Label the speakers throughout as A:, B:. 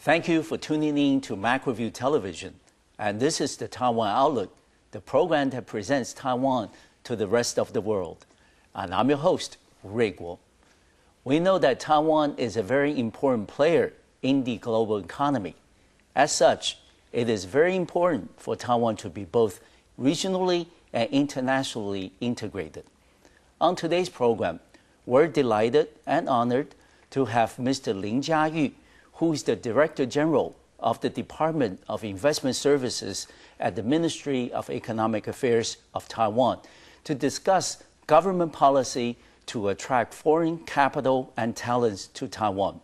A: Thank you for tuning in to MacroView Television. And this is the Taiwan Outlook, the program that presents Taiwan to the rest of the world. And I'm your host, Rui Guo. We know that Taiwan is a very important player in the global economy. As such, it is very important for Taiwan to be both regionally and internationally integrated. On today's program, we're delighted and honored to have Mr. Ling who is the Director General of the Department of Investment Services at the Ministry of Economic Affairs of Taiwan, to discuss government policy to attract foreign capital and talents to Taiwan.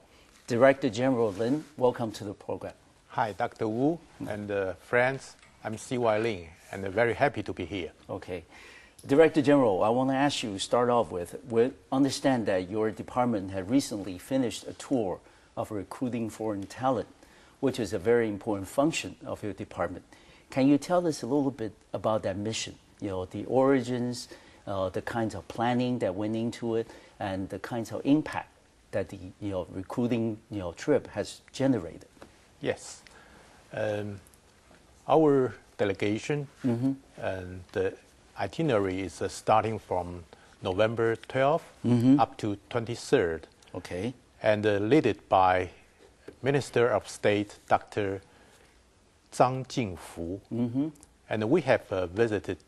A: Director General Ling, welcome to the program.
B: Hi, Dr. Wu and friends. I'm C.Y. Ling, and very happy to be here.
A: Okay. Director General, I want to ask you, start off with, we understand that your department had recently finished a tour of recruiting foreign talent, which is a very important function of your department. Can you tell us a little bit about that mission? You know, the origins, the kinds of planning that went into it, and the kinds of impact that the recruiting trip has generated.
B: Yes, our delegation and the itinerary is starting from November 12th up to 23rd.
A: Okay.
B: And led by Minister of State Dr. Zhang Jingfu. And we have visited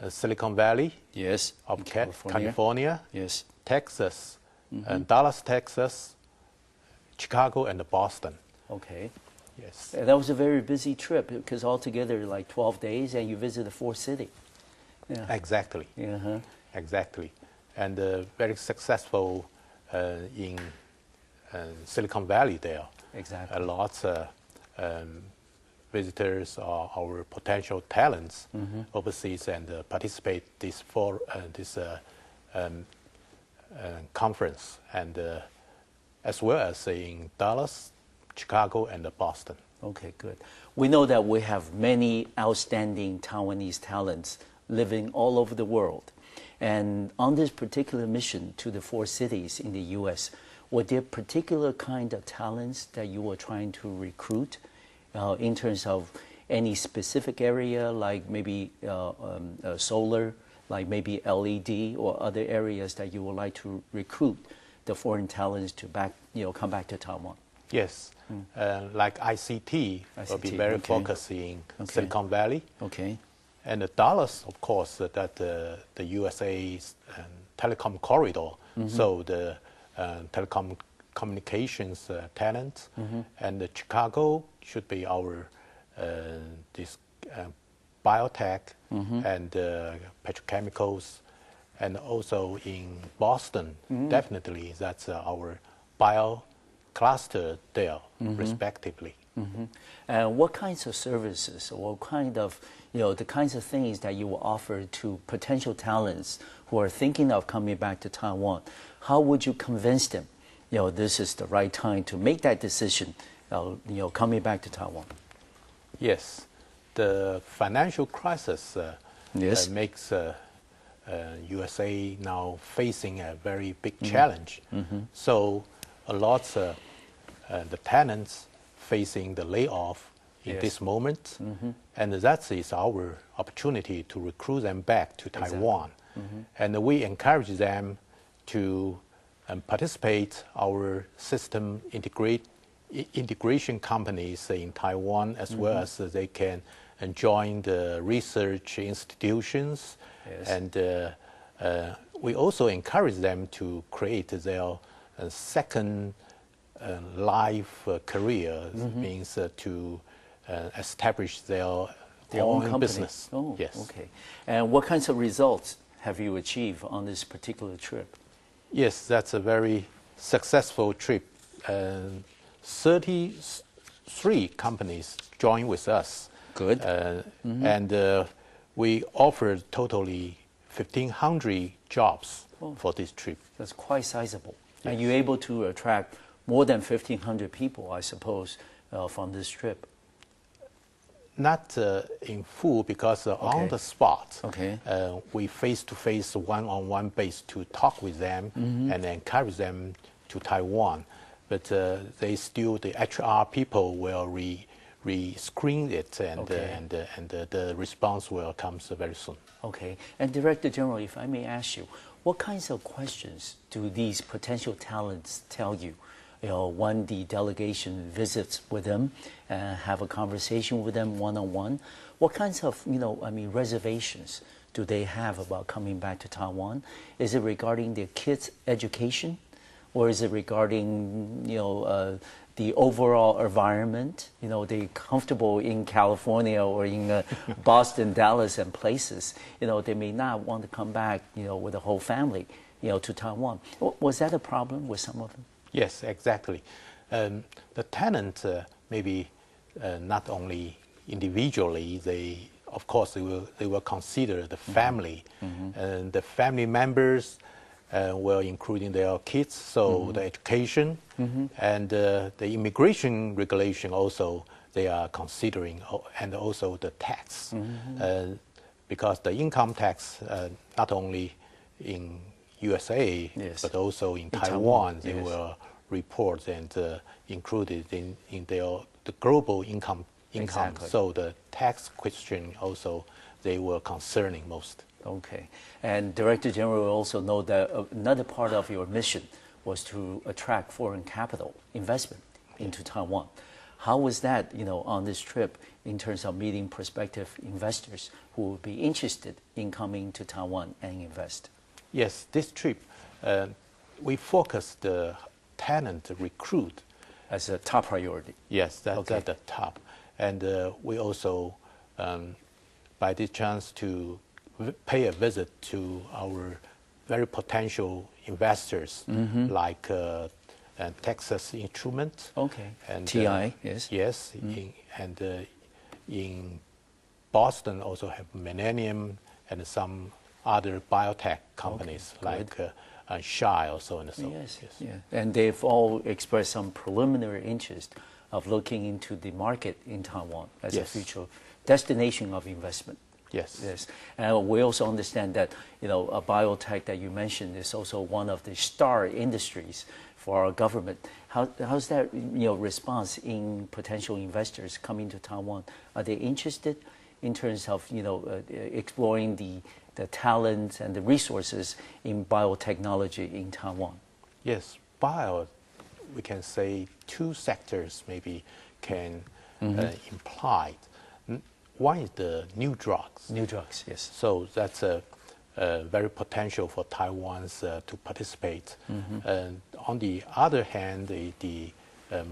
B: Silicon Valley,
A: yes,
B: of California,
A: yes,
B: Texas, Dallas, Texas, Chicago, and Boston.
A: Okay.
B: Yes.
A: That was a very busy trip because altogether like 12 days and you visited 4 cities. Yeah.
B: Exactly. Exactly. And very successful in Silicon Valley there.
A: Exactly.
B: Lots of visitors are our potential talents overseas and participate this conference, and as well as in Dallas, Chicago, and Boston.
A: Okay, good. We know that we have many outstanding Taiwanese talents living all over the world. And on this particular mission to the 4 cities in the U.S., were there particular kind of talents that you were trying to recruit in terms of any specific area, like maybe solar, like maybe LED, or other areas that you would like to recruit the foreign talents to come back to Taiwan?
B: Yes, like ICT will be very focusing Silicon Valley.
A: Okay.
B: And Dallas, of course, that the USA's telecom corridor, so the telecommunications talent, and Chicago should be our biotech and petrochemicals, and also in Boston, definitely that's our bio cluster there, respectively.
A: And what kinds of services, or what kind of, the kinds of things that you will offer to potential talents who are thinking of coming back to Taiwan? How would you convince them, this is the right time to make that decision, coming back to Taiwan?
B: Yes, the financial crisis makes USA now facing a very big challenge. So a lot of the talents facing the layoff in this moment, and that is our opportunity to recruit them back to Taiwan. And we encourage them to participate our system integration companies in Taiwan, as well as they can join the research institutions. And we also encourage them to create their second life career, means to establish their own business.
A: Oh,
B: yes.
A: Okay. And what kinds of results have you achieved on this particular trip?
B: Yes, that's a very successful trip. 33 companies joined with us.
A: Good.
B: And we offered totally 1,500 jobs for this trip.
A: That's quite sizable.
B: Yes.
A: And you're able to attract more than 1,500 people, I suppose, from this trip.
B: Not in full, because on the spot, we face-to-face, one-on-one base to talk with them and encourage them to Taiwan. but they still, the HR people will re-screen it, and the response will come very soon.
A: Okay. And Director General, if I may ask you, what kinds of questions do these potential talents tell you? You know, when the delegation visits with them, have a conversation with them one-on-one, what kinds of, reservations do they have about coming back to Taiwan? Is it regarding their kids' education, or is it regarding, the overall environment? They're comfortable in California or in Boston, Dallas, and places. They may not want to come back, with the whole family, to Taiwan. Was that a problem with some of them?
B: Yes, exactly. The tenant maybe not only individually, of course they will consider the family, and the family members will including their kids, so the education, and the immigration regulation also they are considering, and also the tax, because the income tax not only in USA, but also in Taiwan, they will report and include it in the global income. Exactly. So the tax question also they were concerning most.
A: Okay. And Director General also know that another part of your mission was to attract foreign capital investment into Taiwan. How was that, on this trip in terms of meeting prospective investors who would be interested in coming to Taiwan and invest?
B: Yes, this trip, we focused the talent recruit
A: as a top priority.
B: Yes, that's at the top. And we also, by this chance, to pay a visit to our very potential investors, like Texas Instruments.
A: Okay.
B: And
A: TI, yes.
B: Yes, in Boston also have Millennium and some other biotech companies like Shy or so and so.
A: Yes. Yeah. And they've all expressed some preliminary interest of looking into the market in Taiwan as a future destination of investment. Yes. And we also understand that, a biotech that you mentioned is also one of the star industries for our government. How's that, response in potential investors coming to Taiwan? Are they interested in terms of, exploring the talents and the resources in biotechnology in Taiwan?
B: Yes, we can say two sectors maybe can imply. One is the new drugs.
A: New drugs, yes.
B: So that's a very potential for Taiwan's to participate. And on the other hand, the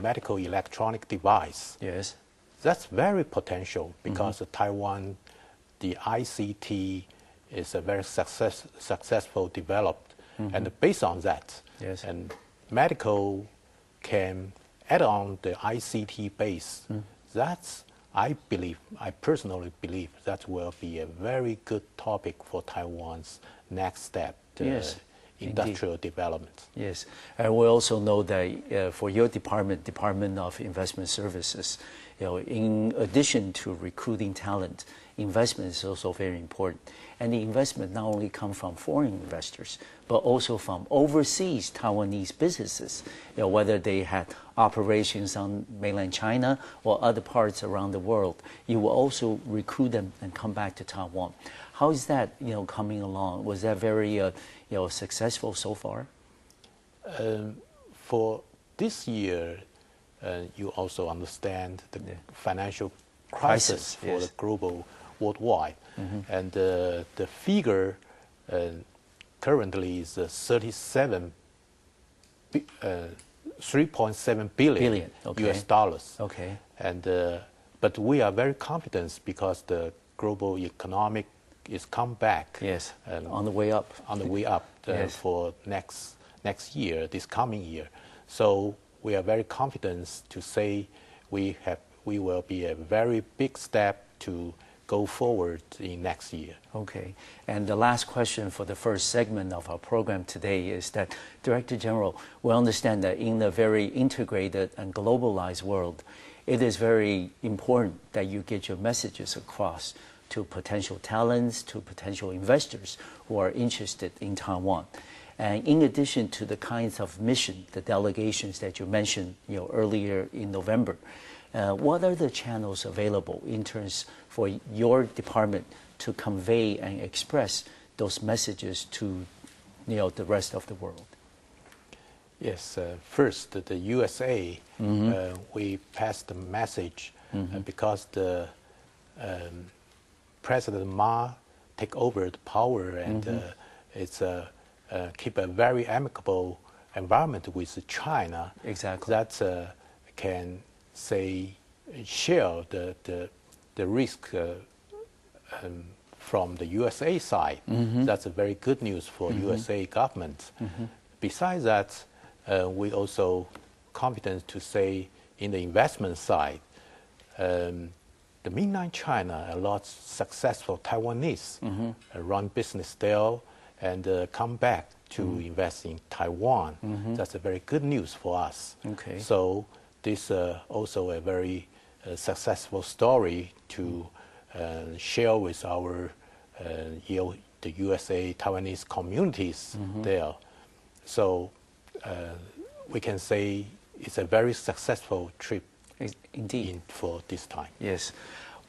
B: medical electronic device.
A: Yes.
B: That's very potential because Taiwan, the ICT is a very successful developed, and based on that, and medical can add on the ICT base. That's, I personally believe that will be a very good topic for Taiwan's next step, industrial development.
A: Yes, and we also know that for your Department of Investment Services, in addition to recruiting talent, investment is also very important. And the investment not only comes from foreign investors, but also from overseas Taiwanese businesses, whether they had operations on mainland China or other parts around the world. You will also recruit them and come back to Taiwan. How is that, coming along? Was that very, successful so far?
B: For this year, you also understand the financial crisis for the global worldwide. And the figure currently is 3.7 billion US dollars.
A: Okay.
B: And but we are very confident because the global economic is come back.
A: Yes. On the way up.
B: On the way up for next year, this coming year. So we are very confident to say we will be a very big step to go forward in next year.
A: Okay. And the last question for the first segment of our program today is that, Director General, we understand that in a very integrated and globalized world, it is very important that you get your messages across to potential talents, to potential investors who are interested in Taiwan. And in addition to the kinds of mission, the delegations that you mentioned, earlier in November, what are the channels available in terms for your department to convey and express those messages to, the rest of the world?
B: Yes, first, the USA, we passed the message because the President Ma take over the power and it's keep a very amicable environment with China.
A: Exactly.
B: That can share the risk from the USA side. That's a very good news for USA government. Besides that, we also confident to say in the investment side, the mainland China, a lot successful Taiwanese run business there and come back to invest in Taiwan. That's a very good news for us.
A: Okay.
B: So this also a very successful story to share with our the USA Taiwanese communities there. So we can say it's a very successful trip.
A: Indeed.
B: For this time.
A: Yes.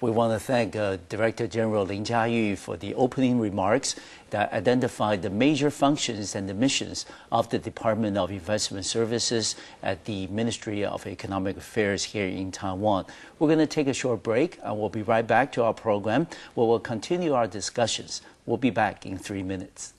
A: We want to thank Director General Ling Jiayu for the opening remarks that identified the major functions and the missions of the Department of Investment Services at the Ministry of Economic Affairs here in Taiwan. We're going to take a short break and we'll be right back to our program where we'll continue our discussions. We'll be back in 3 minutes.